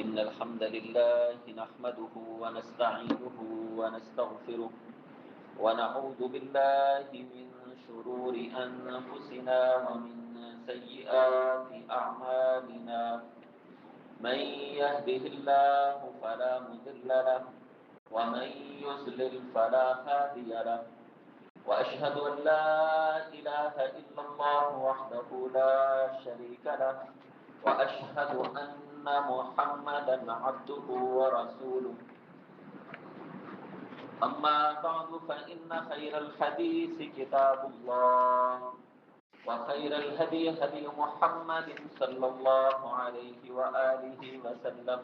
إن الحمد لله نحمده ونستعينه ونستغفره ونعوذ بالله من شرور أنفسنا ومن سيئات أعمالنا من يهده الله فلا مضل له ومن يضلل فلا هادي له وأشهد أن لا إله إلا الله وحده لا شريك له وأشهد أن محمدا عبده ورسوله أما بعد فإن خير الحديث كتاب الله وخير الهدي هدي محمد صلى الله عليه وآله وسلم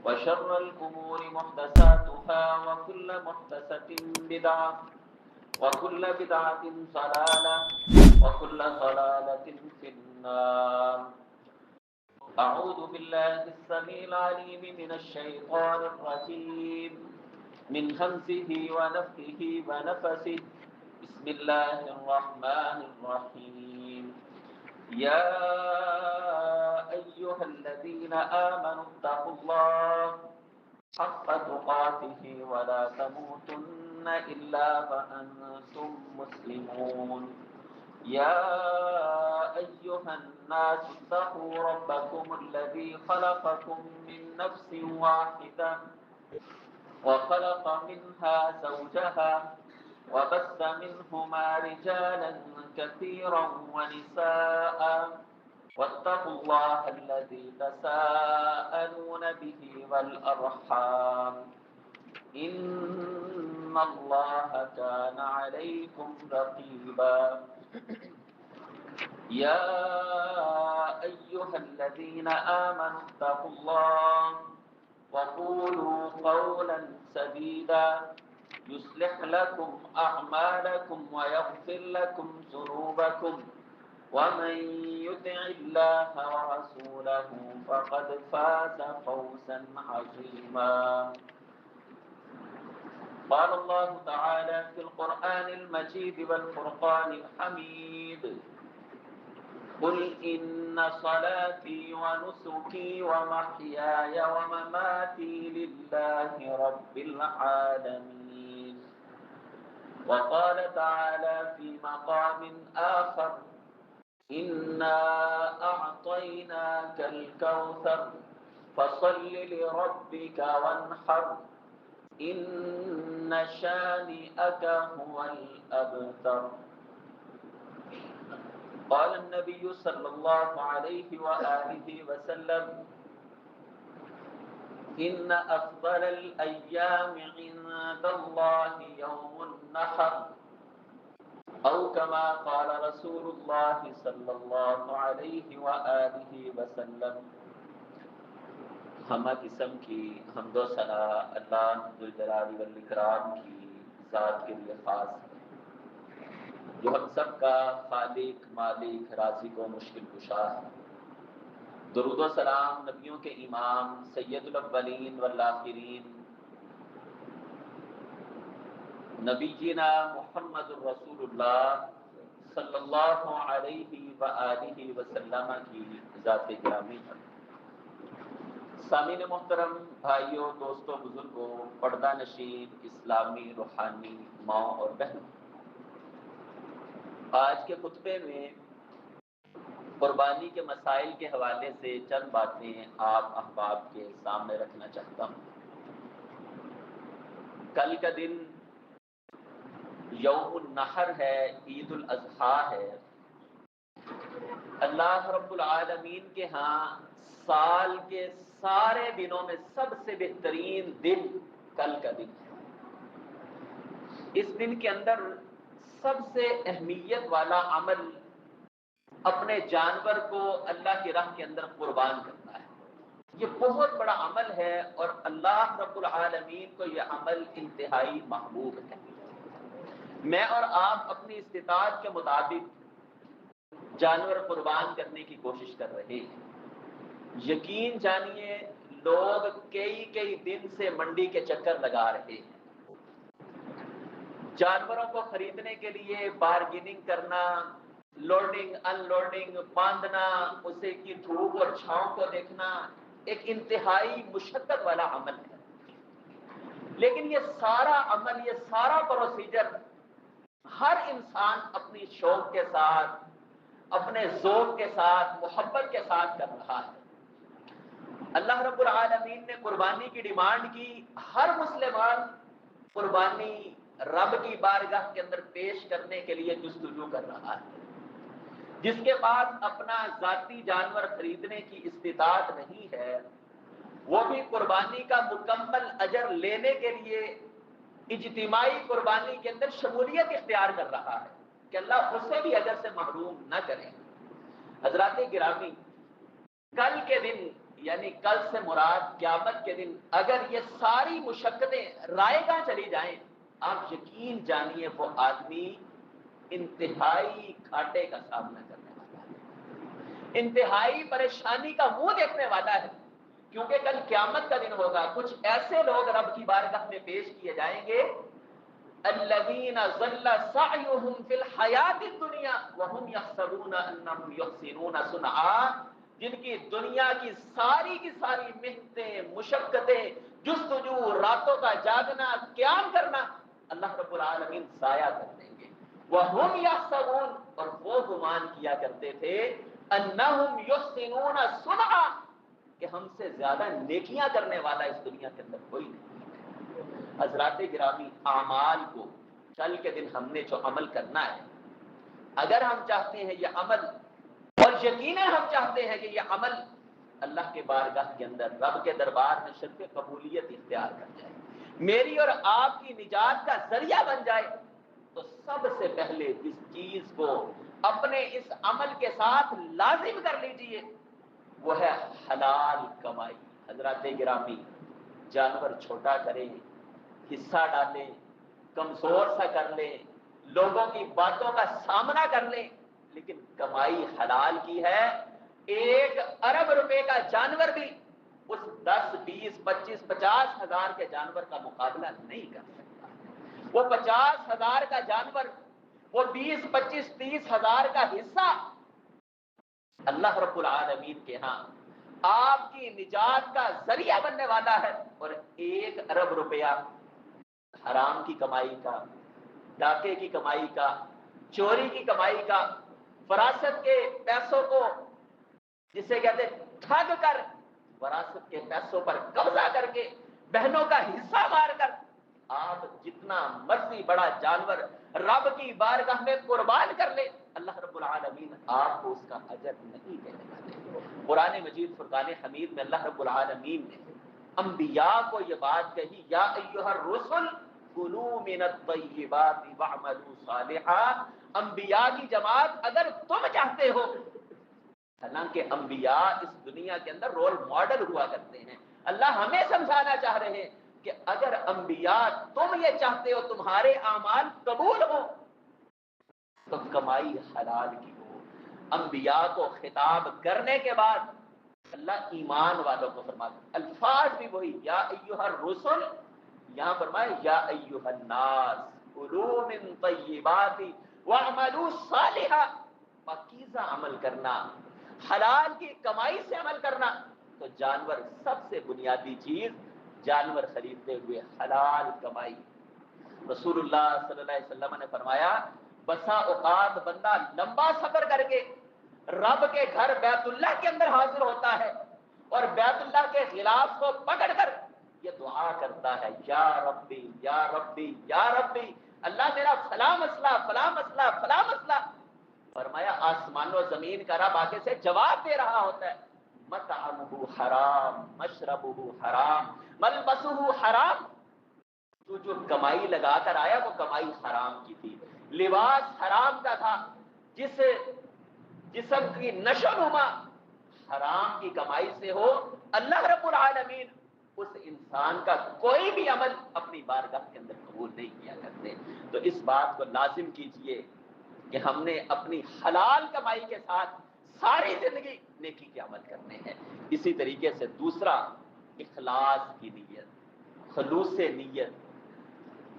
وشر الأمور محدثاتها وكل محدثة بدعة وكل بدعة ضلالة وكل ضلالة في النار. أعوذ بالله السميع العليم من الشيطان الرجيم من همزه ونفخه ونفثه. بسم الله الرحمن الرحيم. يا أيها الذين آمنوا اتقوا الله حق تقاته ولا تموتن إلا وأنتم مسلمون. يا أيها الناس اتقوا ربكم الذي خلقكم من نفس واحدة وخلق منها زوجها وبث منهما رجالا كثيرا ونساء واتقوا الله الذي تساءلون به والأرحام إن الله كان عليكم رقيبا. يا أيها الذين آمنوا اتقوا الله وقولوا قولا سديدا يصلح لكم أعمالكم ويغفر لكم ذنوبكم ومن يطع الله ورسوله فقد فاز فوزا عظيما. قال الله تعالى في القرآن المجيد والفرقان الحميد قل إن صلاتي ونسكي ومحياي ومماتي لله رب العالمين. وقال تعالى في مقام آخر إنا أعطيناك الكوثر فصل لربك وانحر إن شانئك هو الأبتر. قال النبي صلى الله عليه وآله وسلم إن أفضل الأيام عند الله يوم النحر أو كما قال رسول الله صلى الله عليه وآله وسلم. ہمہ قسم کی حمد و ثنا اللہ ذوالجلال والاکرام کی ذات کے لیے خاص ہے جو ہم سب کا خالق مالک رازق و مشکل کشا ہے. درود و سلام نبیوں کے امام سید الاولین والآخرین نبینا محمد الرسول اللہ صلی اللہ علیہ وآلہ وسلم کی ذات گرامی پر. سامعین محترم، بھائیوں، دوستوں، بزرگوں، پردہ نشین اسلامی روحانی ماں اور بہنوں، آج کے خطبے میں قربانی کے مسائل کے حوالے سے چند باتیں آپ احباب کے سامنے رکھنا چاہتا ہوں. کل کا دن یوم النحر ہے، عید الاضحیٰ ہے. اللہ رب العالمین کے ہاں سال کے سارے دنوں میں سب سے بہترین دن کل کا دن ہے. اس دن کے اندر سب سے اہمیت والا عمل اپنے جانور کو اللہ کی راہ کے اندر قربان کرنا ہے. یہ بہت بڑا عمل ہے اور اللہ رب العالمین کو یہ عمل انتہائی محبوب ہے. میں اور آپ اپنی استطاعت کے مطابق جانور قربان کرنے کی کوشش کر رہے ہیں. یقین جانیے لوگ کئی دن سے منڈی کے چکر لگا رہے ہیں. جانوروں کو خریدنے کے لیے بارگیننگ کرنا، لوڈنگ ان لوڈنگ، باندھنا، اسے کی دھوپ اور چھاؤں کو دیکھنا، ایک انتہائی مشقت والا عمل ہے، لیکن یہ سارا عمل، یہ سارا پروسیجر ہر انسان اپنی شوق کے ساتھ، اپنے ذوق کے ساتھ، محبت کے ساتھ کر رہا ہے۔ اللہ رب العالمین نے قربانی کی ڈیمانڈ کی، ہر مسلمان قربانی رب کی بارگاہ کے اندر پیش کرنے کے لیے جستجو کر رہا ہے۔ جس کے پاس اپنا ذاتی جانور خریدنے کی استطاعت نہیں ہے، وہ بھی قربانی کا مکمل اجر لینے کے لیے اجتماعی قربانی کے اندر شمولیت اختیار کر رہا ہے کہ اللہ اسے بھی اجر سے محروم نہ کرے۔ حضرات گرامی، کل کے دن، یعنی کل سے مراد قیامت کے دن، اگر یہ ساری مشقتیں رائے گاں چلی جائیں، آپ یقین جانیے وہ آدمی انتہائی گھاٹے کا سامنا کرنے والا ہے، انتہائی پریشانی کا منہ دیکھنے والا ہے، کیونکہ کل قیامت کا دن ہوگا۔ کچھ ایسے لوگ رب کی بارگاہ میں پیش کیے جائیں گے، الذین ضل سعیہم فی الحیات الدنیا وہم یحسبون انہم یحسنون صنعا، جن کی دنیا کی ساری محنتیں، مشقتیں، جستجو، راتوں کا جاگنا، قیام کرنا، اللہ رب العالمین ضائع کر دیں گے۔ وہم یحسبون، اور وہ گمان کیا کرتے تھے، انہم یحسنون صنعا، کہ ہم سے زیادہ نیکیاں کرنے والا اس دنیا کے اندر کوئی نہیں۔ حضرات گرامی، اعمال کو کل کے دن ہم نے جو عمل کرنا ہے، اگر ہم چاہتے ہیں یہ عمل، اور یقیناً ہم چاہتے ہیں کہ یہ عمل اللہ کے بارگاہ کے اندر، رب کے دربار میں شرف قبولیت اختیار کر جائے، میری اور آپ کی نجات کا ذریعہ بن جائے، تو سب سے پہلے جس چیز کو اپنے اس عمل کے ساتھ لازم کر لیجئے وہ ہے حلال کمائی۔ حضرات گرامی، جانور چھوٹا کریں، حصہ ڈالیں، کمزور سا کر لیں، لوگوں کی باتوں کا سامنا کر لیں، لیکن کمائی حلال کی ہے۔ 1 ارب روپے کا جانور بھی اس 10، 20، 25، 50 ہزار کے جانور کا مقابلہ نہیں کر سکتا۔ وہ 50 ہزار کا جانور، وہ 20، 25، 30 ہزار کا حصہ اللہ رب العالمین کے ہاں آپ کی نجات کا ذریعہ بننے والا ہے۔ اور 1 ارب روپیہ حرام کی کمائی کا، ڈاکے کی کمائی کا، چوری کی کمائی کا، وراثت کے پیسوں کو، جسے کہتے ٹھگ کر، وراثت کے پیسوں پر قبضہ کر کے، بہنوں کا حصہ مار کر، آپ جتنا مرضی بڑا جانور رب کی بارگاہ میں قربان کر لے، اللہ رب العالمین آپ کو اس کا اجر نہیں دینے والے۔ قرآن مجید فرقان حمید میں اللہ رب العالمین نے انبیاء کو یہ بات کہی، یا ایھا الرسل کلوا من الطیبات واعملوا صالحا۔ انبیاء کی جماعت، اگر تم چاہتے ہو، حالانکہ انبیاء اس دنیا کے اندر رول ماڈل ہوا کرتے ہیں، اللہ ہمیں سمجھانا چاہ رہے ہیں کہ اگر انبیاء تم یہ چاہتے ہو تمہارے اعمال قبول ہو تو کمائی حلال کی ہو۔ انبیاء کو خطاب کرنے کے بعد اللہ ایمان والوں کو فرماتا، الفاظ بھی وہی، یا ایھا الرسل، یہاں فرمائے یا ایھا الناس کلوا من طیبات واعملوا صالحا، پاکیزہ عمل کرنا، حلال کی کمائی سے عمل کرنا۔ تو جانور، سب سے بنیادی چیز جانور خریدتے ہوئے حلال کمائی۔ رسول اللہ صلی اللہ علیہ وسلم نے فرمایا، بسا اوقات بندہ لمبا سفر کر کے رب کے گھر بیت اللہ کے اندر حاضر ہوتا ہے، اور بیت اللہ کے غلاف کو پکڑ کر یہ دعا کرتا ہے، یا ربی یا ربی یا ربی، اللہ میرا فلاں مسئلہ، فلاں مسئلہ، فلاں مسئلہ۔ فرمایا آسمان و زمین کا رب آگے سے جواب دے رہا ہوتا ہے، مطعمہ حرام، مشربہ حرام، ملبسہ حرام، تو جو کمائی لگا کر آیا وہ کمائی حرام کی تھی، لباس حرام کا تھا، جس جسم کی نشو و نما حرام کی کمائی سے ہو، اللہ رب العالمین اس انسان کا کوئی بھی عمل اپنی بارگاہ کے اندر قبول نہیں کیا کرتے۔ تو اس بات کو لازم کیجئے کہ ہم نے اپنی حلال کمائی کے ساتھ ساری زندگی نیکی کے عمل کرنے ہیں۔ اسی طریقے سے دوسرا، اخلاص کی نیت، خلوص نیت،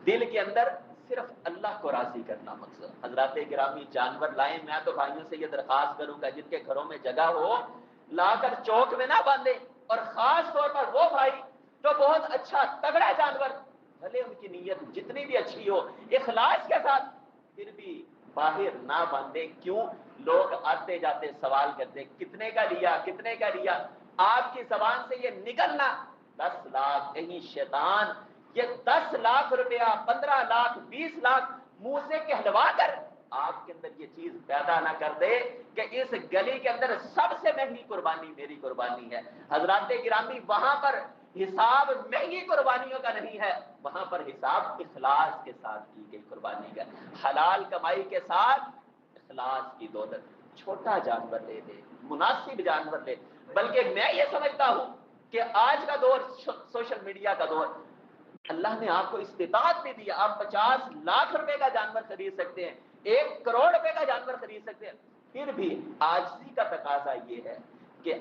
دل کے اندر صرف اللہ کو راضی کرنا مقصد۔ حضرات گرامی، جانور لائیں، میں تو بھائیوں سے یہ درخواست کروں گا جن کے گھروں میں جگہ ہو، لا کر چوک میں نہ باندھیں، اور خاص طور پر وہ بھائی جو بہت اچھا تگڑا جانور، بھلے ان کی نیت جتنی بھی اچھی ہو، اخلاص کے ساتھ، پھر بھی باہر نہ باندھے. کیوں؟ لوگ آتے جاتے سوال کرتے کتنے کا لیا، کتنے کا لیا. آپ کی زبان سے یہ نکلنا 10 لاکھ، کہیں شیطان یہ 10 لاکھ روپیہ، 15 لاکھ، 20 لاکھ منہ سے کہلوا کر آپ کے اندر یہ چیز پیدا نہ کر دے کہ اس گلی کے اندر سب سے مہنگی قربانی میری قربانی ہے. حضرات گرامی، وہاں پر حساب مہنگی قربانیوں کا نہیں ہے، وہاں پر حساب اخلاص کے ساتھ کی گئی قربانی کا. حلال کمائی کے ساتھ اخلاص کی دولت. چھوٹا جانور لے لے، مناسب جانور لے. بلکہ میں یہ سمجھتا ہوں کہ آج کا دور سوشل میڈیا کا دور، اللہ نے آپ کو استطاعت بھی دی. آپ 50 لاکھ روپے کا جانور خرید سکتے ہیں، 1 کروڑ روپے کا جانور خرید سکتے ہیں. پھر بھی عاجزی کا تقاضا یہ ہے کہ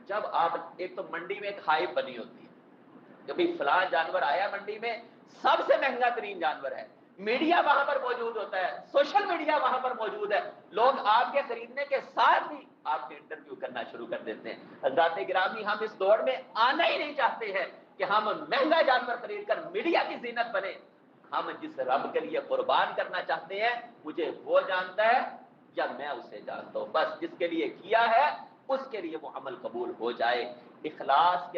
جب آپ ایک تو منڈی میں ایک ہائپ بنی ہوتی ہے کہ بھئی فلاں جانور آیا منڈی میں، سب سے مہنگا ترین جانور ہے. میڈیا وہاں پر موجود ہوتا ہے، سوشل میڈیا وہاں پر موجود ہے. لوگ آپ کے خریدنے کے ساتھ ہی آپ کے انٹرویو کرنا شروع کر دیتے ہیں. حضرات گرامی، ہم اس دور میں آنا ہی نہیں چاہتے ہیں کہ ہم مہنگا جانور خرید کر میڈیا کی زینت بنے. ہم جس رب کے لیے قربان کرنا چاہتے ہیں، مجھے وہ جانتا ہے یا میں اسے جانتا ہوں. بس جس کے لیے کیا ہے اس کے لیے وہ عمل قبول ہو جائے. اخلاص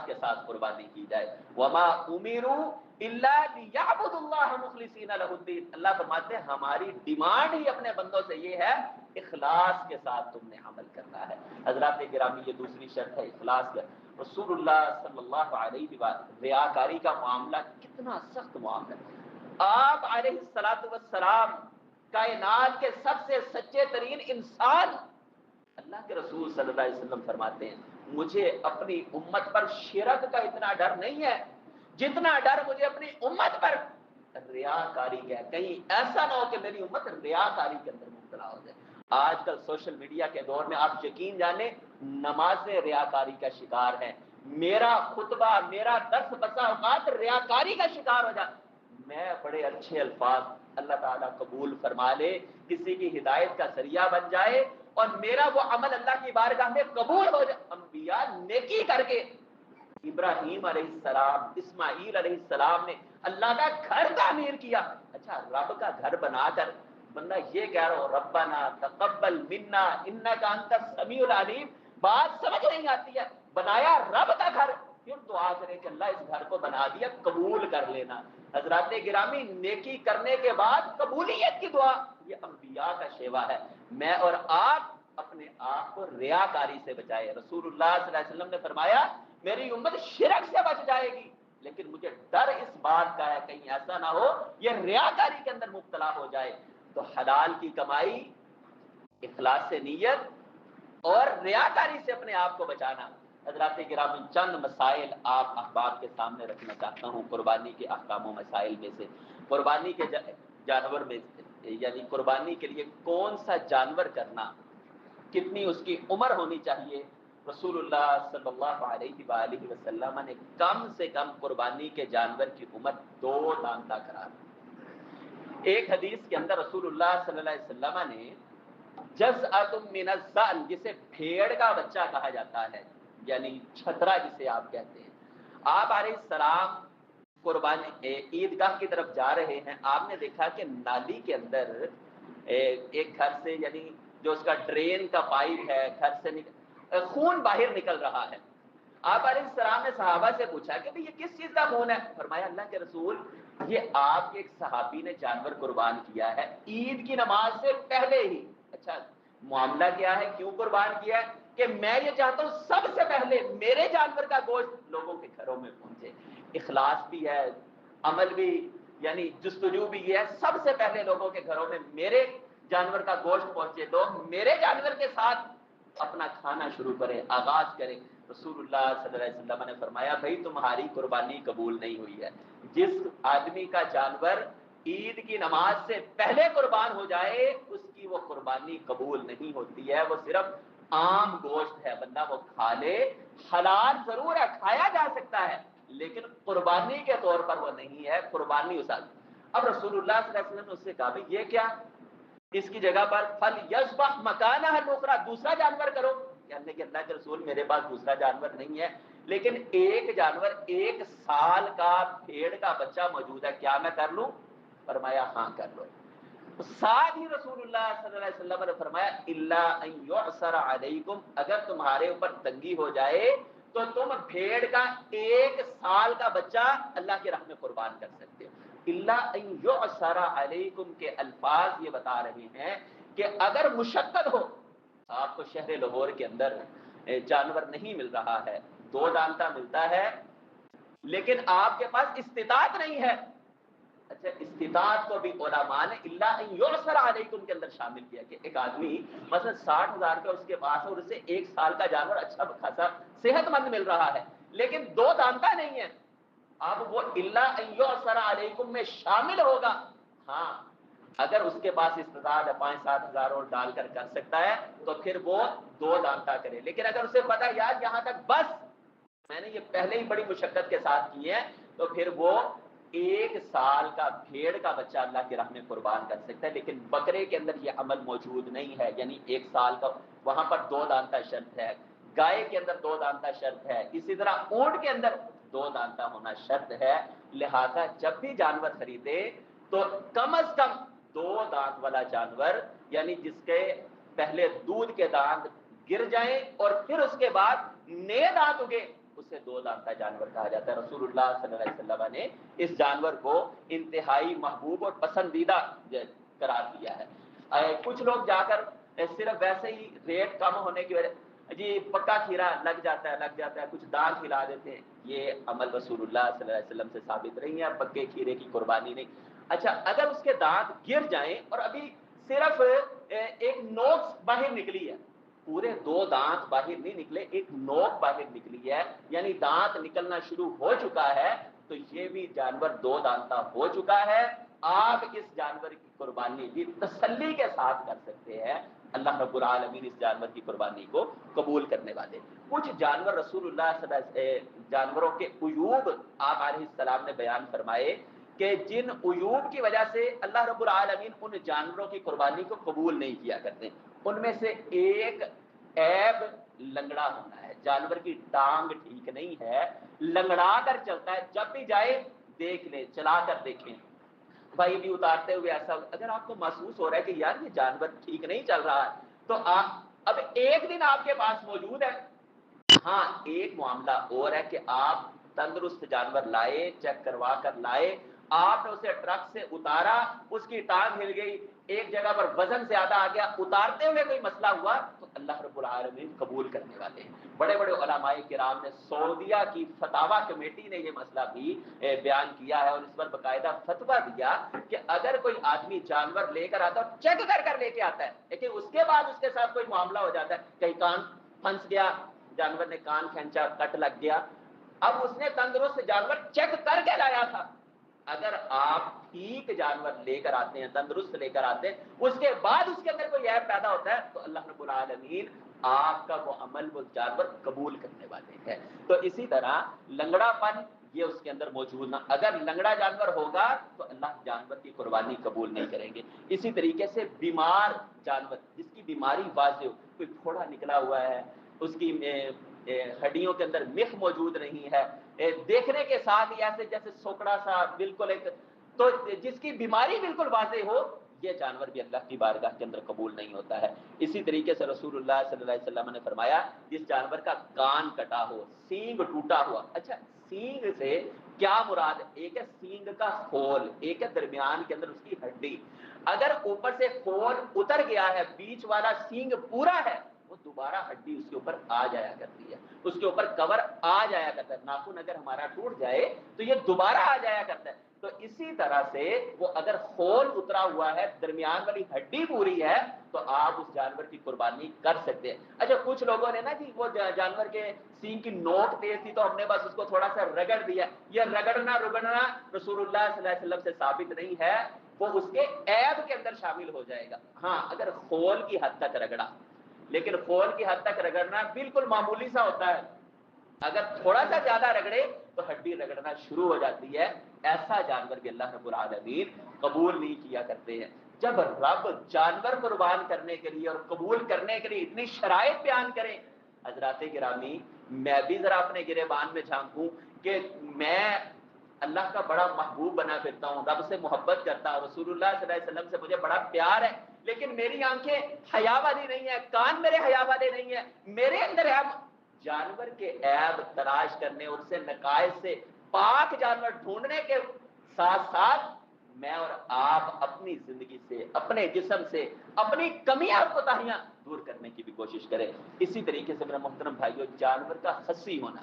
کے ساتھ قربانی کی جائے. وما امروا الا ليعبدوا الله مخلصين له الدين. اللہ فرماتے ہیں ہماری ڈیمانڈ ہی اپنے بندوں سے یہ ہے، اخلاص کے ساتھ تم نے عمل کرنا ہے. حضرات گرامی، یہ دوسری شرط ہے اخلاص کا. رسول اللہ صلی اللہ علیہ وسلم، ریاکاری کا معاملہ کتنا سخت معاملہ ہے. آپ علیہ الصلوۃ والسلام کائنات کے سب سے سچے ترین انسان، اللہ کے رسول صلی اللہ علیہ وسلم فرماتے ہیں مجھے اپنی امت پر شرک کا اتنا ڈر نہیں ہے جتنا ڈر مجھے اپنی امت پر ریاکاری کا ہے. کہیں ایسا نہ ہو کہ میری امت ریاکاری کے اندر مبتلا ہو جائے. آج کل سوشل میڈیا کے دور میں آپ یقین جانیں نمازیں ریاکاری کا شکار ہیں. میرا خطبہ، میرا درس بسا اوقات ریاکاری کا شکار ہو جاتا. میں بڑے اچھے الفاظ اللہ تعالیٰ قبول فرما لے، کسی کی ہدایت کا ذریعہ بن جائے اور میرا وہ عمل اللہ کی بارگاہ میں قبول ہو جائے. انبیاء نیکی کر کے، ابراہیم علیہ السلام، اسماعیل علیہ السلام نے اللہ کا گھر تعمیر کیا. اچھا، رب کا گھر بنا کر بندہ یہ کہہ رہا ہو ربنا تقبل منا انک انت السمیع العلیم، بات سمجھ نہیں آتی ہے. بنایا رب کا گھر، پھر دعا کرے کہ اللہ اس گھر کو بنا دیا، قبول کر لینا. حضرات گرامی، نیکی کرنے کے بعد قبولیت کی دعا، یہ انبیاء کا شیوا ہے. میں اور آپ اپنے آپ کو ریاکاری سے بچائے. رسول اللہ صلی اللہ علیہ وسلم نے فرمایا میری امت شرک سے بچ جائے گی، لیکن مجھے ڈر اس بات کا ہے کہیں ایسا نہ ہو یہ ریاکاری کے اندر مبتلا ہو جائے. تو حلال کی کمائی، اخلاص سے نیت اور ریاکاری سے اپنے آپ کو بچانا. حضرات گرامی، چند مسائل آپ احباب کے سامنے رکھنا چاہتا ہوں قربانی کے احکام و مسائل میں سے. قربانی کے جانور میں یعنی قربانی کے لیے کون سا جانور کرنا، کتنی اس کی عمر ہونی چاہیے. رسول اللہ صلی اللہ علیہ وآلہ وسلم نے کم سے کم قربانی کے جانور کی عمر 2 دانتا قرار. ایک حدیث کے اندر رسول اللہ صلی اللہ علیہ وسلم نے جزءۃ من الضأن، جسے بھیڑ کا بچہ کہا جاتا ہے، یعنی چھترا جسے آپ کہتے ہیں، آپ علیہ السلام قربانی عیدگاہ کی طرف جا رہے ہیں. آپ نے دیکھا کہ نالی کے اندر ایک گھر سے، یعنی جو اس کا ڈرین کا پائپ ہے، گھر سے خون باہر نکل رہا ہے. آپ علیہ السلام نے صحابہ سے پوچھا کہ یہ کس چیز کا خون ہے؟ فرمایا اللہ کے رسول، یہ آپ کے ایک صحابی نے جانور قربان کیا ہے عید کی نماز سے پہلے ہی. اچھا، معاملہ کیا ہے، کیوں قربان کیا ہے؟ کہ میں یہ چاہتا ہوں سب سے پہلے میرے جانور کا گوشت لوگوں کے گھروں میں پہنچے. اخلاص بھی ہے، عمل بھی، یعنی جستجو بھی یہ ہے سب سے پہلے لوگوں کے گھروں میں میرے جانور کا گوشت پہنچے، لوگ میرے جانور کے ساتھ اپنا کھانا شروع کریں، آغاز کریں. رسول اللہ صلی اللہ علیہ وسلم نے فرمایا بھائی تمہاری قربانی قبول نہیں ہوئی ہے. جس آدمی کا جانور عید کی نماز سے پہلے قربان ہو جائے اس کی وہ قربانی قبول نہیں ہوتی ہے. وہ صرف عام گوشت ہے، بندہ وہ کھا لے، حلال ضرور ہے، کھایا جا سکتا ہے، لیکن قربانی کے طور پر وہ نہیں ہے. قربانی اس آدمی. اب رسول اللہ صلی اللہ علیہ وسلم نے اس سے کہا بھائی یہ کیا، اس کی جگہ پر فَلْيَذْبَحْ مَكَانَهَا الْأُخْرَى، دوسرا جانور کرو. کہنے کہ اللہ کے رسول میرے پاس دوسرا جانور نہیں ہے لیکن ایک جانور 1 سال کا بھیڑ کا بچہ موجود ہے، کیا میں کر لوں؟ فرمایا ہاں کر لو۔ ساتھ ہی رسول اللہ صلی اللہ علیہ وسلم نے فرمایا الا ان یعصر علیکم، اگر تمہارے اوپر تنگی ہو جائے تو تم بھیڑ کا 1 سال کا بچہ اللہ کی راہ میں قربان کر سکتے ہو۔ الا ان یعصر علیکم کے الفاظ یہ بتا رہے ہیں کہ اگر مشقت ہو، آپ کو شہر لاہور کے اندر جانور نہیں مل رہا ہے، 2 دانتا ملتا ہے لیکن آپ کے پاس استطاعت نہیں ہے، اچھا استطاعت کو بھی علماء نے الا ان یعصر علیکم کے اندر شامل کیا کہ ایک آدمی مثلا 60,000 کا اس کے پاس ہے اور اسے 1 سال کا جانور اچھا خاصا صحت مند مل رہا ہے لیکن 2 دانتا نہیں ہے، اب وہ الا ان یعصر علیکم میں شامل ہوگا۔ ہاں اگر اس کے پاس استطاعت ہے 5-7 ہزار اور ڈال کر سکتا ہے تو پھر وہ 2 دانتا کرے، لیکن اگر اسے پتا یار یہاں تک بس میں نے یہ پہلے ہی بڑی مشقت کے ساتھ کی ہے، تو پھر وہ 1 سال کا بھیڑ کا بچہ اللہ کی راہ میں قربان کر سکتا ہے۔ لیکن بکرے کے اندر یہ عمل موجود نہیں ہے، یعنی 1 سال کا، وہاں پر 2 دانتا شرط ہے، گائے کے اندر 2 دانتا شرط ہے، اسی طرح اونٹ کے اندر 2 دانتا ہونا شرط ہے۔ لہذا جب بھی جانور خریدے تو کم از کم 2 دانت والا جانور، یعنی جس کے پہلے دودھ کے دانت گر جائیں اور پھر اس کے بعد نئے دانت اگے، اسے 2 دانتا جانور کہا جاتا ہے۔ رسول اللہ صلی اللہ علیہ وسلم نے اس جانور کو انتہائی محبوب اور پسندیدہ قرار دیا ہے۔ کچھ لوگ جا کر صرف ویسے ہی ریٹ کم ہونے کی وجہ جی پکا کھیرا لگ جاتا ہے کچھ دال کھلا دیتے ہیں، یہ عمل رسول اللہ صلی اللہ علیہ وسلم سے ثابت نہیں ہے، پکے کھیرے کی قربانی نہیں۔ اچھا اگر اس کے دانت گر جائیں اور ابھی صرف ایک نوک باہر نکلی ہے، پورے 2 دانت باہر نہیں نکلے، ایک نوک باہر نکلی ہے، یعنی دانت نکلنا شروع ہو چکا ہے، تو یہ بھی جانور 2 دانتا ہو چکا ہے، آپ اس جانور کی قربانی بھی تسلی کے ساتھ کر سکتے ہیں۔ اللہ رب العالمین اس جانور کی قربانی کو قبول کرنے والے۔ کچھ جانور رسول اللہ صلی اللہ علیہ وسلم جانوروں کے عیوب آپ علیہ السلام نے بیان فرمائے کہ جن عیوب کی وجہ سے اللہ رب العالمین ان جانوروں کی قربانی کو قبول نہیں کیا کرتے، ان میں سے ایک عیب لنگڑا ہونا ہے، جانور کی ٹانگ ٹھیک نہیں ہے، لنگڑا کر چلتا ہے، جب بھی جائے دیکھ لیں، چلا کر دیکھیں بھائی بھی اتارتے ہوئے ایسا اگر آپ کو محسوس ہو رہا ہے کہ یار یہ جانور ٹھیک نہیں چل رہا ہے تو آپ اب ایک دن آپ کے پاس موجود ہے۔ ہاں ایک معاملہ اور ہے کہ آپ تندرست جانور لائے، چیک کروا کر لائے، آپ نے اسے ٹرک سے اتارا، اس کی ٹانگ ہل گئی، ایک جگہ پر وزن زیادہ آ گیا، اتارتے ہوئے کوئی مسئلہ ہوا تو اللہ رب العالمین قبول کرنے والے ہیں۔ بڑے بڑے علماء کرام نے، سعودیہ کی فتاوی کمیٹی نے یہ مسئلہ بھی بیان کیا ہے اور اس پر باقاعدہ فتویٰ دیا کہ اگر کوئی آدمی جانور لے کر آتا ہے چیک کر لے کے آتا ہے لیکن اس کے بعد اس کے ساتھ کوئی معاملہ ہو جاتا ہے، کہیں کان پھنس گیا، جانور نے کان کھینچا، کٹ لگ گیا، اب اس نے تندرست جانور چیک کر کے لایا تھا، اگر آپ ٹھیک جانور لے کر آتے ہیں، تندرست لے کر آتے ہیں، اس کے بعد اس کے اندر کوئی عیب پیدا ہوتا ہے تو اللہ رب العالمین آپ کا وہ عمل، وہ جانور قبول کرنے والے ہیں۔ تو اسی طرح لنگڑا پن یہ اس کے اندر موجود نہ، اگر لنگڑا جانور ہوگا تو اللہ جانور کی قربانی قبول نہیں کریں گے۔ اسی طریقے سے بیمار جانور جس کی بیماری واضح ہو، کوئی پھوڑا نکلا ہوا ہے، اس کی ہڈیوں کے اندر مخ موجود نہیں ہے، دیکھنے کے ساتھ ہی ایسے جیسے سوکڑا سا بالکل ایک، تو جس کی بیماری بالکل واضح ہو یہ جانور بھی اللہ کی بارگاہ کے اندر قبول نہیں ہوتا ہے۔ اسی طریقے سے رسول اللہ صلی اللہ علیہ وسلم نے فرمایا جس جانور کا کان کٹا ہو، سینگ ٹوٹا ہوا، اچھا سینگ سے کیا مراد ہے؟ ایک ہے سینگ کا خول، ایک ہے درمیان کے اندر اس کی ہڈی، اگر اوپر سے خول اتر گیا ہے، بیچ والا سینگ پورا ہے، وہ دوبارہ ہڈی اس کے اوپر آ جایا کرتی ہے، اس کے اوپر کور آ جایا کرتا ہے، ناخن اگر ہمارا ٹوٹ جائے تو یہ دوبارہ آ جایا کرتا ہے۔ تو اسی طرح سے وہ اگر خول اترا ہوا ہے، درمیان والی ہڈی پوری ہے، تو آپ اس جانور کی قربانی کر سکتے ہیں۔ اچھا کچھ لوگوں نے نا جی وہ جانور کے سینگ کی نوک تیز تھی تو ہم نے بس اس کو تھوڑا سا رگڑ دیا، یہ رگڑنا رسول اللہ صلی اللہ علیہ وسلم سے ثابت نہیں ہے، وہ اس کے عیب کے اندر شامل ہو جائے گا۔ ہاں اگر خول کی حد تک رگڑا، لیکن خول کی حد تک رگڑنا بالکل معمولی سا ہوتا ہے، اگر تھوڑا سا زیادہ رگڑے تو ہڈی رگڑنا شروع ہو جاتی ہے، ایسا جانور بھی اللہ رب العالمین قبول نہیں کیا کرتے ہیں۔ جب رب جانور قربان کرنے کے لیے اور قبول کرنے کے لیے اتنی شرائط بیان کریں حضرات گرامی میں بھی ذرا اپنے گریبان میں جھانکوں کہ میں اللہ کا بڑا محبوب بنا پھرتا ہوں، رب سے محبت کرتا ہوں، رسول اللہ صلی اللہ علیہ وسلم سے مجھے بڑا پیار ہے، لیکن میری آنکھیں حیا والی نہیں ہیں، کان میرے حیا والے نہیں ہیں، میرے اندر ہے جانور کے عیب تلاش کرنے اور اسے نقائص سے پاک جانور ڈھونڈنے کے ساتھ ساتھ میں اور آپ اپنی زندگی سے، اپنے جسم سے اپنی کمیاں اور کوتاہیاں دور کرنے کی بھی کوشش کریں۔ اسی طریقے سے میرے محترم بھائیوں، جانور کا خصی ہونا،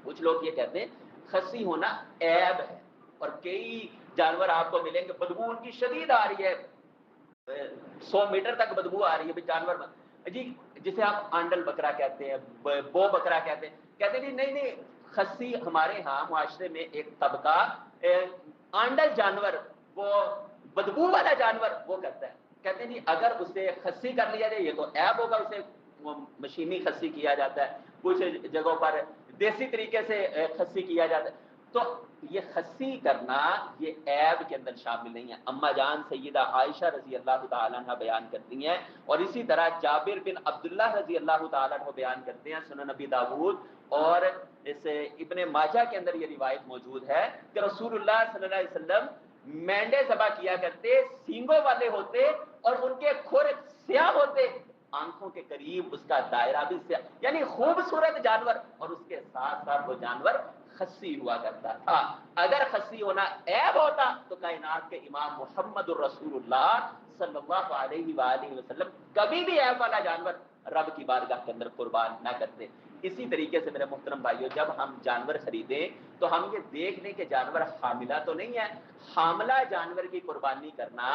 کچھ لوگ یہ کہتے ہیں خصی ہونا عیب ہے، اور کئی جانور آپ کو ملیں گے بدبو ان کی شدید آ رہی ہے، 100 میٹر تک بدبو آ رہی ہے جانور جی، جسے آپ آنڈل بکرا کہتے ہیں، بو بکرا کہتے ہیں جی نہیں، خصی ہمارے ہاں معاشرے میں ایک طبقہ آنڈل جانور، وہ بدبو والا جانور وہ کرتا ہے، کہتے ہیں جی اگر اسے خصی کر لیا جائے یہ تو عیب ہوگا، اسے مشینی خصی کیا جاتا ہے، کچھ جگہوں پر دیسی طریقے سے خصی کیا جاتا ہے، تو یہ خصی کرنا یہ عیب کے اندر شامل نہیں ہے۔ اما جان سیدہ عائشہ رضی اللہ تعالیٰ عنہ بیان کرتی ہیں، اور اسی طرح جابر بن عبداللہ رضی اللہ تعالیٰ عنہ بیان کرتے ہیں، سنن نبی داؤد اور اس ابن ماجہ کے اندر یہ روایت موجود ہے کہ رسول اللہ صلی اللہ علیہ وسلم مینڈے ذبح کیا کرتے، سینگوں والے ہوتے اور ان کے کھر سیاہ ہوتے، آنکھوں کے قریب اس کا دائرہ بھی سیاہ، یعنی خوبصورت جانور، اور اس کے ساتھ ساتھ وہ جانور خصی ہوا کرتا تھا۔ اگر خصی ہونا عیب ہوتا تو کائنات کے امام محمد الرسول اللہ صلی اللہ علیہ وآلہ وسلم کبھی بھی عیب والا جانور رب کی بارگاہ کے اندر قربان نہ کرتے۔ اسی طریقے سے میرے محترم بھائیوں، جب ہم جانور خریدیں تو ہم یہ دیکھ لیں کہ جانور حاملہ تو نہیں ہے، حاملہ جانور کی قربانی کرنا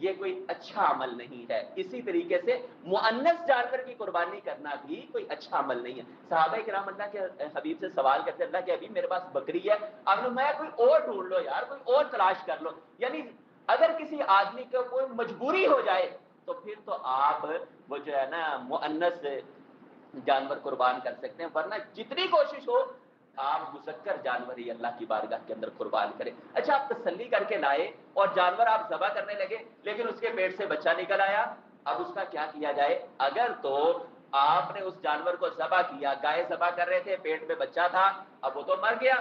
یہ کوئی اچھا عمل نہیں ہے۔ اسی طریقے سے مؤنث جانور کی قربانی کرنا بھی کوئی اچھا عمل نہیں ہے۔ صحابہ کرام اللہ کے حبیب سے سوال کرتے ہیں، اللہ کے حبیب میرے پاس بکری ہے، اب میں کوئی اور ڈھونڈ لو یار، کوئی اور تلاش کر لو، یعنی اگر کسی آدمی کو کوئی مجبوری ہو جائے تو پھر تو آپ وہ جو ہے نا مؤنث جانور قربان کر سکتے ہیں، ورنہ جتنی کوشش ہو آپ مذکر جانور ہی اللہ کی بارگاہ کے اندر قربان کریں۔ اچھا، آپ تسلی کر کے لائے اور جانور آپ ذبح کرنے لگے لیکن اس کے پیٹ سے بچہ نکل آیا، اب اس کا کیا کیا جائے؟ اگر تو آپ نے اس جانور کو ذبح کیا، گائے ذبح کر رہے تھے، پیٹ میں بچہ تھا، اب وہ تو مر گیا،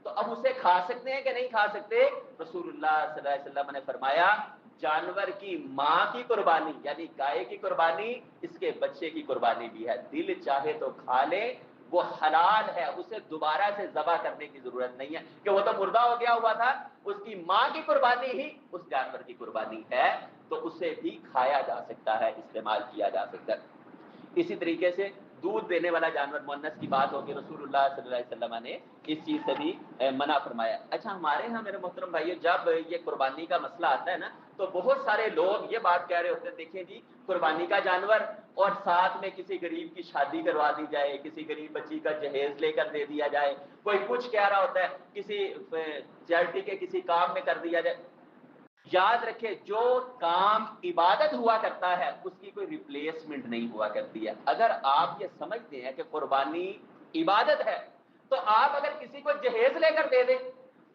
تو اب اسے کھا سکتے ہیں کہ نہیں کھا سکتے؟ رسول اللہ صلی اللہ علیہ وسلم نے فرمایا جانور کی ماں کی قربانی یعنی گائے کی قربانی اس کے بچے کی قربانی بھی ہے، دل چاہے تو کھا لے، وہ حلال ہے، اسے دوبارہ سے ذبح کرنے کی ضرورت نہیں ہے کہ وہ تو مردہ ہو گیا ہوا تھا، اس کی ماں کی قربانی ہی اس جانور کی قربانی ہے، تو اسے بھی کھایا جا سکتا ہے، استعمال کیا جا سکتا ہے۔ اسی طریقے سے دودھ دینے والا جانور مؤنث کی بات ہوگی، رسول اللہ صلی اللہ علیہ وسلم نے اس چیز سے بھی منع فرمایا۔ اچھا، ہمارے ہاں میرے محترم بھائیو جب یہ قربانی کا مسئلہ آتا ہے نا تو بہت سارے لوگ یہ بات کہہ رہے ہوتے ہیں، دیکھیں جی قربانی کا جانور اور ساتھ میں کسی غریب کی شادی کروا دی جائے، کسی غریب بچی کا جہیز لے کر دے دیا جائے، کوئی کچھ کہہ رہا ہوتا ہے، کسی چیریٹی کے کسی کام میں کر دیا جائے۔ یاد رکھے جو کام عبادت ہوا کرتا ہے اس کی کوئی ریپلیسمنٹ نہیں ہوا کرتی ہے۔ اگر آپ یہ سمجھتے ہیں کہ قربانی عبادت ہے تو آپ اگر کسی کو جہیز لے کر دے دیں،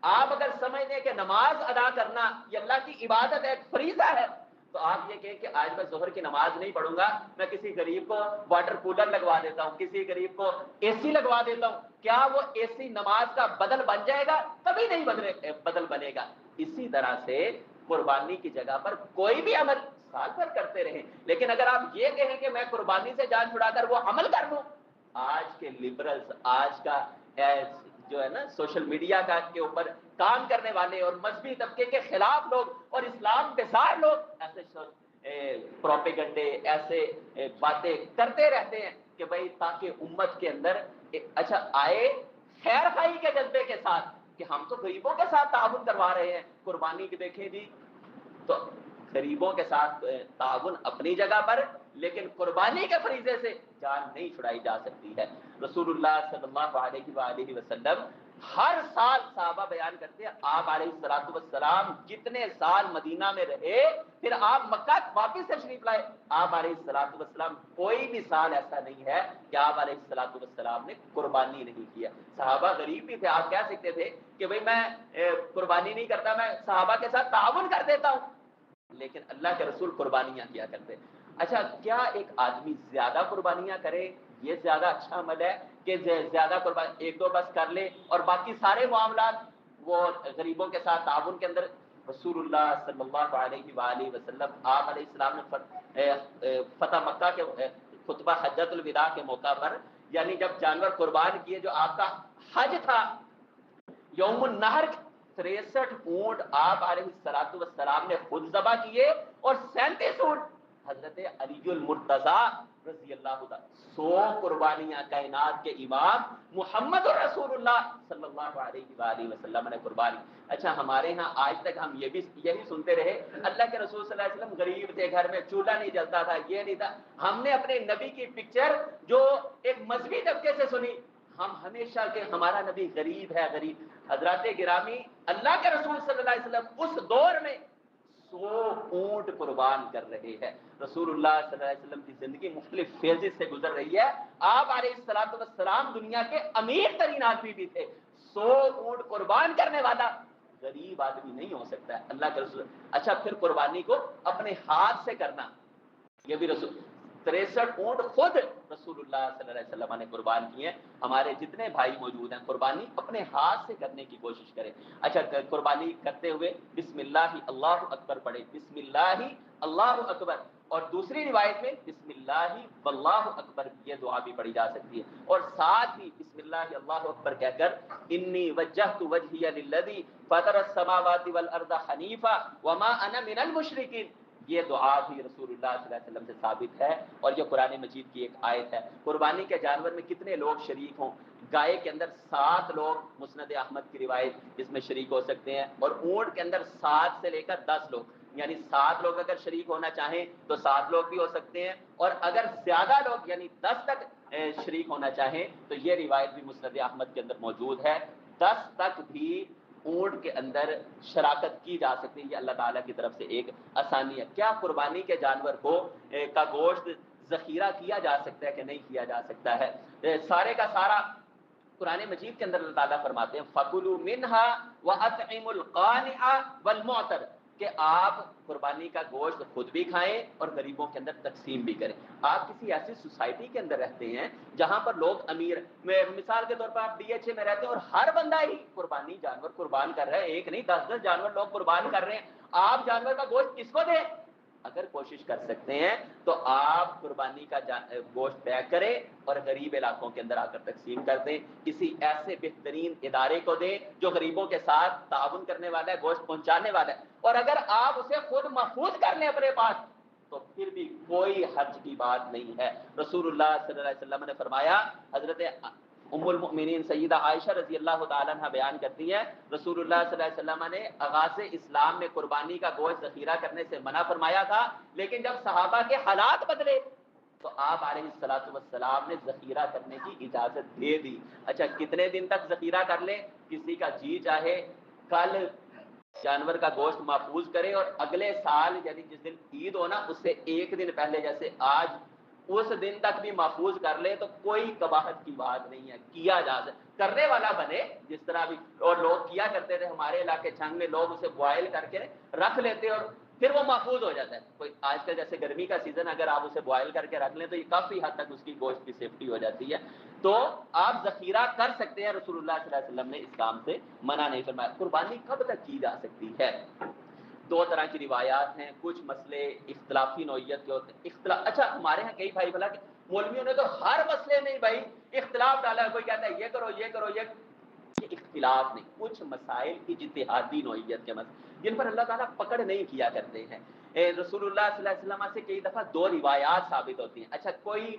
آپ اگر سمجھتے ہیں کہ نماز ادا کرنا یہ اللہ کی عبادت ہے، فریضہ ہے، تو آپ یہ کہیں کہ آج میں ظہر کی نماز نہیں پڑھوں گا، میں کسی غریب کو واٹر کولر لگوا دیتا ہوں، کسی غریب کو اے سی لگوا دیتا ہوں، کیا وہ اے سی نماز کا بدل بن جائے گا؟ کبھی نہیں بدل بنے گا۔ اسی طرح سے قربانی کی جگہ پر کوئی بھی عمل سال بھر کرتے رہیں، لیکن اگر آپ یہ کہیں کہ میں قربانی سے جان چھڑا کر وہ عمل کر لوں، آج کے لبرلز، آج کا جو ہے نا سوشل میڈیا کا کے اوپر کام کرنے والے اور مذہبی طبقے کے خلاف لوگ اور اسلام بیزار لوگ ایسے پروپیگنڈے، ایسے باتیں کرتے رہتے ہیں کہ بھائی تاکہ امت کے اندر اچھا آئے خیر خائی کے جذبے کے ساتھ کہ ہم تو غریبوں کے ساتھ تعاون کروا رہے ہیں۔ قربانی کی دیکھیں جی تو غریبوں کے ساتھ تعاون اپنی جگہ پر، لیکن قربانی کے فریضے سے جان نہیں چھڑائی جا سکتی ہے۔ رسول اللہ صلی اللہ علیہ وآلہ وسلم ہر سال صحابہ بیان کرتے ہیں آپ علیہ الصلوۃ والسلام جتنے سال مدینہ میں رہے پھر آپ مکہ واپس تشریف لائے، آپ علیہ الصلوۃ والسلام کوئی بھی سال ایسا نہیں ہے کہ آپ علیہ الصلوۃ والسلام نے قربانی نہیں کیا۔ صحابہ غریب بھی تھے، آپ کہہ سکتے تھے کہ بھئی میں قربانی نہیں کرتا، میں صحابہ کے ساتھ تعاون کر دیتا ہوں، لیکن اللہ کے رسول قربانیاں کیا کرتے۔ اچھا، کیا ایک آدمی زیادہ قربانیاں کرے یہ زیادہ اچھا عمل ہے کہ زیادہ قربانی ایک دو بس کر لے اور باقی سارے معاملات وہ غریبوں کے ساتھ تعاون کے اندر. رسول اللہ صلی اللہ علیہ وآلہ وسلم آپ علیہ السلام نے فتح مکہ کے خطبہ حجۃ الوداع کے موقع پر یعنی جب جانور قربان کیے جو آپ کا حج تھا یوم النحر 63 اونٹ آپ علیہ السلام نے خود ذبح کیے اور 37 اونٹ حضرت علی المرتضیٰ رضی اللہ عنہ. 100 قربانیاں کائنات کے امام محمد رسول اللہ صلی اللہ علیہ وآلہ وسلم نے قربانی. اچھا ہمارے ہاں آج تک ہم یہی سنتے رہے اللہ کے رسول صلی اللہ علیہ وسلم غریب تھے, گھر میں چولہا نہیں جلتا تھا, یہ نہیں تھا. ہم نے اپنے نبی کی پکچر جو ایک مذہبی طبقے سے سنی, ہم ہمیشہ کہ ہمارا نبی غریب ہے غریب. حضرات گرامی اللہ کے رسول صلی اللہ علیہ وسلم اس دور میں 100 اونٹ قربان کر رہے ہیں. رسول اللہ صلی اللہ علیہ وسلم کی زندگی مختلف فیزز سے گزر رہی ہے. آپ علیہ السلام دنیا کے امیر ترین آدمی بھی تھے. 100 اونٹ قربان کرنے والا غریب آدمی نہیں ہو سکتا ہے اللہ کے رسول. اچھا پھر قربانی کو اپنے ہاتھ سے کرنا, یہ بھی رسول 63 اونٹ خود رسول اللہ صلی اللہ علیہ وسلم نے قربان کیے. ہمارے جتنے بھائی موجود ہیں قربانی اپنے ہاتھ سے کرنے کی کوشش کریں. اچھا قربانی کرتے ہوئے بسم اللہ اللہ اکبر پڑھے, بسم اللہ اللہ اکبر. اور دوسری روایت میں بسم اللہ واللہ اکبر یہ دعا بھی پڑھی جا سکتی ہے. اور ساتھ ہی بسم اللہ اللہ اکبر کہہ کر انی وجہت وجہی للذی فطر السماوات والارض حنیفا وما انا من المشرکین, یہ دعا بھی رسول اللہ صلی اللہ علیہ وسلم سے ثابت ہے اور یہ قرآن مجید کی ایک آیت ہے. قربانی کے جانور میں کتنے لوگ شریک ہوں, گائے کے اندر 7 لوگ مسند احمد کی روایت اس میں شریک ہو سکتے ہیں, اور اونٹ کے اندر 7 سے لے کر 10 لوگ, یعنی 7 لوگ اگر شریک ہونا چاہیں تو 7 لوگ بھی ہو سکتے ہیں, اور اگر زیادہ لوگ یعنی 10 تک شریک ہونا چاہیں تو یہ روایت بھی مسند احمد کے اندر موجود ہے. 10 تک بھی اونٹ کے اندر شراکت کی جا سکتی ہے. یہ اللہ تعالیٰ کی طرف سے ایک آسانی ہے. کیا قربانی کے جانور کا گوشت ذخیرہ کیا جا سکتا ہے کہ نہیں کیا جا سکتا ہے؟ سارے کا سارا قرآن مجید کے اندر اللہ تعالیٰ فرماتے ہیں فَكُلُوا مِنْهَا وَأَطْعِمُوا الْقَانِعَ وَالْمُعْتَرَ, کہ آپ قربانی کا گوشت خود بھی کھائیں اور غریبوں کے اندر تقسیم بھی کریں. آپ کسی ایسی سوسائٹی کے اندر رہتے ہیں جہاں پر لوگ امیر, مثال کے طور پر آپ DH میں رہتے ہیں اور ہر بندہ ہی قربانی جانور قربان کر رہا ہے, ایک نہیں 10 جانور لوگ قربان کر رہے ہیں. آپ جانور کا گوشت کس کو دیں؟ اگر کوشش کر سکتے ہیں تو آپ قربانی کا گوشت پیک کریں اور غریب علاقوں کے اندر آ کر تقسیم کر دیں. کسی ایسے بہترین ادارے کو دیں جو غریبوں کے ساتھ تعاون کرنے والا ہے, گوشت پہنچانے والا ہے. اور اگر آپ اسے خود محفوظ کر لیں اپنے پاس تو پھر بھی کوئی حرج کی بات نہیں ہے. رسول اللہ صلی اللہ علیہ وسلم نے فرمایا, حضرت ام المؤمنین سیدہ عائشہ رضی اللہ تعالیٰ عنہ بیان کرتی ہیں, رسول اللہ صلی اللہ علیہ وسلم نے آغاز اسلام میں قربانی کا گوشت ذخیرہ کرنے سے منع فرمایا تھا, لیکن جب صحابہ کے حالات بدلے تو آپ علیہ السلام نے ذخیرہ کرنے کی اجازت دے دی. اچھا کتنے دن تک ذخیرہ کر لیں؟ کسی کا جی چاہے کل جانور کا گوشت محفوظ کرے اور اگلے سال یعنی جس دن عید ہونا اس سے 1 دن پہلے جیسے آج اس دن تک بھی محفوظ کر لے تو کوئی قباحت کی بات نہیں ہے. کیا جا کرنے والا بنے جس طرح بھی, اور لوگ کیا کرتے تھے ہمارے علاقے چھنگ میں, لوگ اسے بوائل کر کے رکھ لیتے اور پھر وہ محفوظ ہو جاتا ہے. کوئی آج کل جیسے گرمی کا سیزن, اگر آپ اسے بوائل کر کے رکھ لیں تو یہ کافی حد تک اس کی گوشت کی سیفٹی ہو جاتی ہے. تو آپ ذخیرہ کر سکتے ہیں, رسول اللہ صلی اللہ علیہ وسلم نے اس کام سے منع نہیں فرمایا. قربانی کب تک کی جا سکتی ہے؟ 2 طرح کی روایات ہیں, کچھ مسئلے اختلافی نوعیت کے ہوتے ہیں. اچھا ہمارے ہاں کئی بھائی بھلا کہ مولویوں نے تو ہر مسئلے میں بھائی اختلاف ڈالا ہے, کوئی کہتا ہے یہ کرو یہ کرو, یہ اختلاف نہیں, کچھ مسائل کی اجتہادی نوعیت کے مسئلے جن پر اللہ تعالیٰ پکڑ نہیں کیا کرتے ہیں. رسول اللہ صلی اللہ علیہ وسلم سے کئی دفعہ 2 روایات ثابت ہوتی ہیں. اچھا کوئی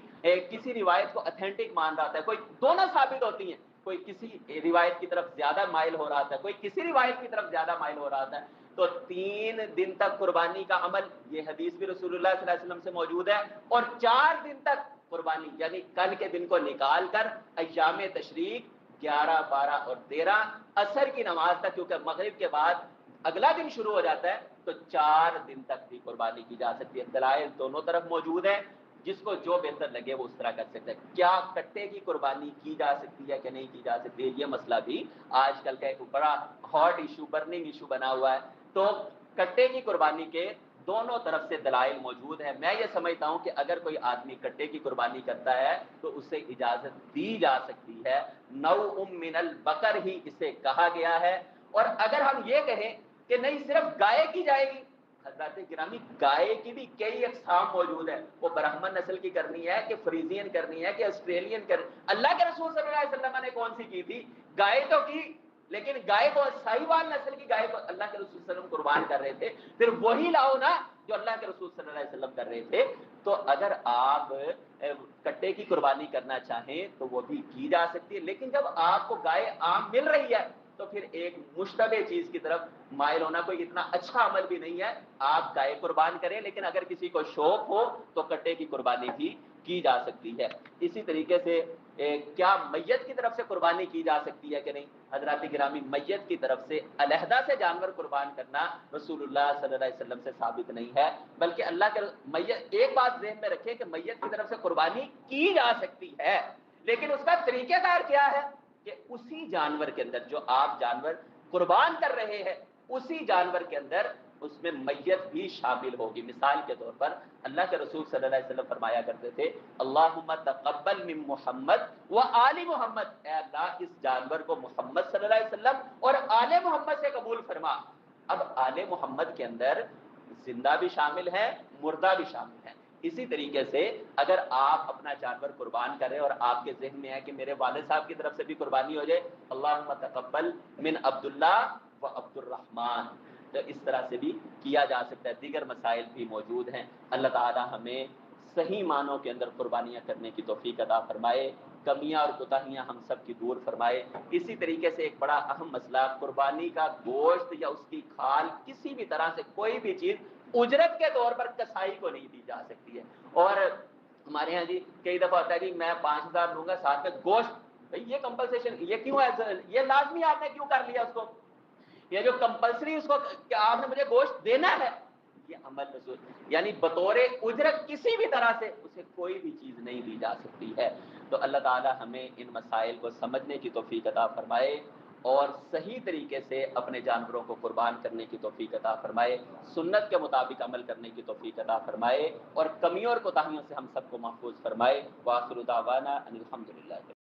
کسی روایت کو اتھینٹک مان رہا ہے, کوئی دونوں ثابت ہوتی ہیں, کوئی کسی روایت کی طرف زیادہ مائل ہو رہا تھا, کوئی کسی روایت کی طرف زیادہ مائل ہو رہا تھا, تو 3 دن تک قربانی کا عمل, یہ حدیث بھی رسول اللہ صلی اللہ علیہ وسلم سے موجود ہے, اور 4 دن تک قربانی یعنی کل کے دن کو نکال کر ایام تشریق 11, 12 اور 13 عصر کی نماز تک, کیونکہ مغرب کے بعد اگلا دن شروع ہو جاتا ہے, تو 4 دن تک بھی قربانی کی جا سکتی ہے. دلائل دونوں طرف موجود ہیں, جس کو جو بہتر لگے وہ اس طرح کر سکتا ہے. کیا کٹے کی قربانی کی جا سکتی ہے کہ نہیں کی جا سکتی ہے, یہ مسئلہ بھی آج کل کا ایک بڑا ہاٹ ایشو, برننگ ایشو بنا ہوا ہے. تو کٹے کی قربانی کے دونوں طرف سے دلائل موجود ہیں. میں یہ سمجھتا ہوں کہ اگر کوئی آدمی کٹے کی قربانی کرتا ہے تو اسے اجازت دی جا سکتی ہے. نوع من البقر ہی اسے کہا گیا ہے. اور اگر ہم یہ کہیں کہ نہیں صرف گائے کی جائے گی، حضرات گرامی گائے کی بھی کئی اقسام موجود ہیں. وہ برہمن نسل کی کرنی ہے کہ فریزین کرنی ہے کہ آسٹریلین کرنی. اللہ کے رسول صلی اللہ علیہ وسلم نے کون سی کی تھی؟ گائے تو کی، لیکن گائے کو ساہی وال نسل کی گائے کو اللہ کے رسول صلی اللہ علیہ وسلم قربان کر رہے تھے. پھر وہی لاؤ نا جو اللہ کے رسول صلی اللہ علیہ وسلم کر رہے تھے. تو اگر آپ کٹے کی قربانی کرنا چاہیں تو وہ بھی کی جا سکتی ہے. لیکن جب آپ کو گائے عام مل رہی ہے تو پھر ایک مشتبہ چیز کی طرف مائل ہونا کوئی اتنا اچھا عمل بھی نہیں ہے. آپ گائے قربان کریں، لیکن اگر کسی کو شوق ہو تو کٹے کی قربانی بھی کی جا سکتی ہے. اسی طریقے سے کیا میت کی طرف سے قربانی کی جا سکتی ہے کہ نہیں؟ حضرات گرامی میت کی طرف سے علیحدہ سے جانور قربان کرنا رسول اللہ صلی اللہ علیہ وسلم سے ثابت نہیں ہے، بلکہ اللہ کے میت، ایک بات ذہن میں رکھیں کہ میت کی طرف سے قربانی کی جا سکتی ہے، لیکن اس کا طریقہ کار کیا ہے کہ اسی جانور کے اندر جو آپ جانور قربان کر رہے ہیں اسی جانور کے اندر اس میں میت بھی شامل ہوگی. مثال کے طور پر اللہ کے رسول صلی اللہ علیہ وسلم فرمایا کرتے تھے اللہم تقبل من محمد و آل محمد، اے اللہ اس جانور کو محمد صلی اللہ علیہ وسلم اور آل محمد سے قبول فرما. اب آل محمد کے اندر زندہ بھی شامل ہے، مردہ بھی شامل ہے. اسی طریقے سے اگر آپ اپنا جانور قربان کریں اور آپ کے ذہن میں ہے کہ میرے والد صاحب کی طرف سے بھی قربانی ہو جائے، اللہم تقبل من عبداللہ و عبد الرحمن، تو اس طرح سے بھی کیا جا سکتا ہے. دیگر مسائل بھی موجود ہیں. اللہ تعالی ہمیں صحیح معنوں کے اندر قربانیاں کرنے کی توفیق عطا فرمائے، کمیاں اور کوتاہیاں ہم سب کی دور فرمائے. اسی طریقے سے ایک بڑا اہم مسئلہ، قربانی کا گوشت یا اس کی کھال کسی بھی طرح سے کوئی بھی چیز اجرت کے طور پر کسائی کو نہیں دی جا سکتی ہے. اور ہمارے ہاں جی کئی دفعہ ہوتا ہے کہ میں 5,000 لوں گا ساتھ میں گوشت، بھئی یہ کمپنسیشن یہ کیوں ہے، یہ لازمی آپ نے کیوں کر لیا اس کو، یہ جو کمپلسری اس کو کہ آپ نے مجھے گوشت دینا ہے، یہ عمل رسول یعنی بطور اجرت کسی بھی طرح سے اسے کوئی بھی چیز نہیں دی جا سکتی ہے. تو اللہ تعالی ہمیں ان مسائل کو سمجھنے کی توفیق عطا فرمائے اور صحیح طریقے سے اپنے جانوروں کو قربان کرنے کی توفیق عطا فرمائے، سنت کے مطابق عمل کرنے کی توفیق عطا فرمائے اور کمیوں اور کوتاہیوں سے ہم سب کو محفوظ فرمائے. وآخر دعوانا ان الحمدللہ.